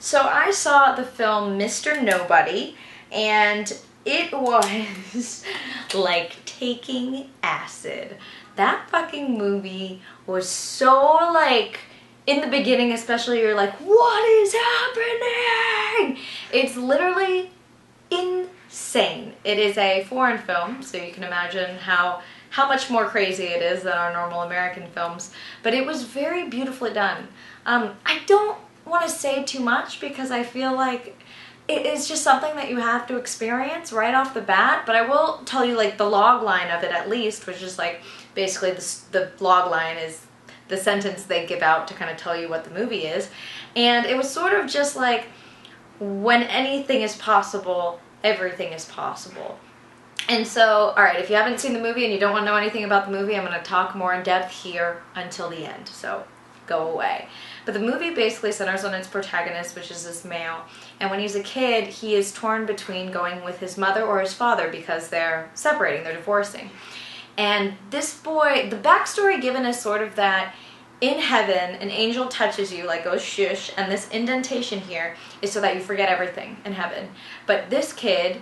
So I saw the film Mr. Nobody, and it was like taking acid. That fucking movie was so like, in the beginning especially, you're like, what is happening? It's literally insane. It is a foreign film, so you can imagine how much more crazy it is than our normal American films, but it was very beautifully done. I don't want to say too much because I feel like it is just something that you have to experience right off the bat, but I will tell you like the log line of it at least, which is like basically the log line is the sentence they give out to kind of tell you what the movie is. And it was sort of just like, when anything is possible, everything is possible. And so, alright, if you haven't seen the movie and you don't want to know anything about the movie, I'm going to talk more in depth here until the end, so go away. But the movie basically centers on its protagonist, which is this male, and when he's a kid, he is torn between going with his mother or his father because they're separating, they're divorcing. And this boy, the backstory given is sort of that in heaven, an angel touches you, like goes shush, and this indentation here is so that you forget everything in heaven. But this kid,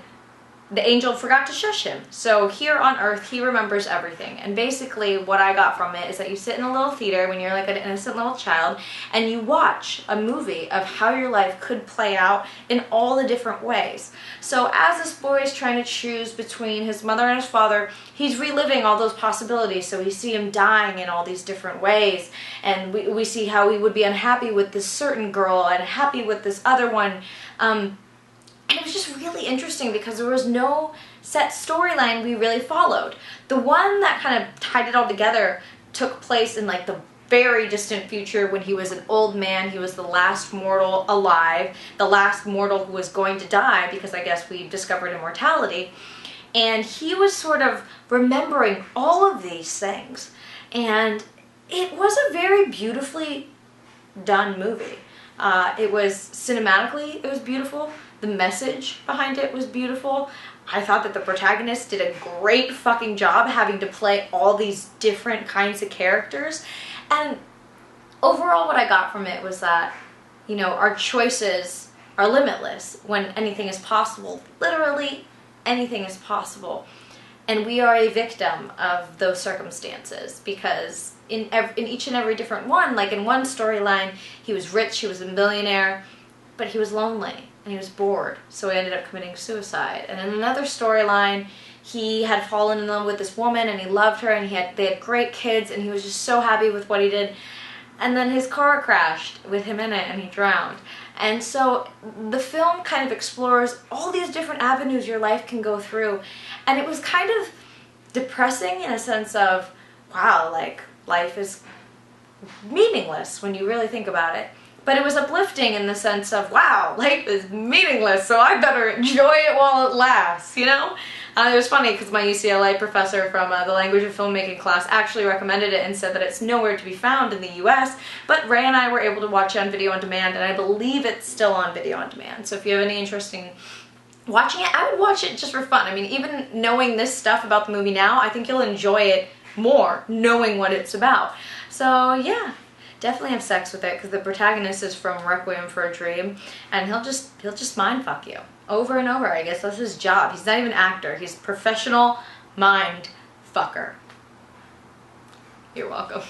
the angel forgot to shush him. So here on earth, he remembers everything. And basically what I got from it is that you sit in a little theater when you're like an innocent little child and you watch a movie of how your life could play out in all the different ways. So as this boy is trying to choose between his mother and his father, he's reliving all those possibilities. So we see him dying in all these different ways. And we see how he would be unhappy with this certain girl and happy with this other one. And it was just really interesting because there was no set storyline we really followed. The one that kind of tied it all together took place in like the very distant future when he was an old man. He was the last mortal alive, the last mortal who was going to die because I guess we discovered immortality. And he was sort of remembering all of these things. And it was a very beautifully done movie. It was cinematically, it was beautiful. The message behind it was beautiful. I thought that the protagonist did a great fucking job having to play all these different kinds of characters. And overall what I got from it was that, you know, our choices are limitless when anything is possible. Literally anything is possible. And we are a victim of those circumstances because in each and every different one, like in one storyline, he was rich, he was a millionaire, but he was lonely and he was bored, so he ended up committing suicide. And in another storyline, he had fallen in love with this woman and he loved her and they had great kids and he was just so happy with what he did. And then his car crashed with him in it and he drowned. And so the film kind of explores all these different avenues your life can go through. And it was kind of depressing in a sense of, wow, like life is meaningless when you really think about it. But it was uplifting in the sense of, wow, life is meaningless, so I better enjoy it while it lasts, you know? It was funny because my UCLA professor from the language of filmmaking class actually recommended it and said that it's nowhere to be found in the US, but Ray and I were able to watch it on video on demand, and I believe it's still on video on demand. So if you have any interest in watching it, I would watch it just for fun. I mean, even knowing this stuff about the movie now, I think you'll enjoy it more knowing what it's about. So yeah. Definitely have sex with it because the protagonist is from Requiem for a Dream and he'll just mind fuck you over and over. I guess that's his job. He's not even an actor. He's a professional mind fucker. You're welcome.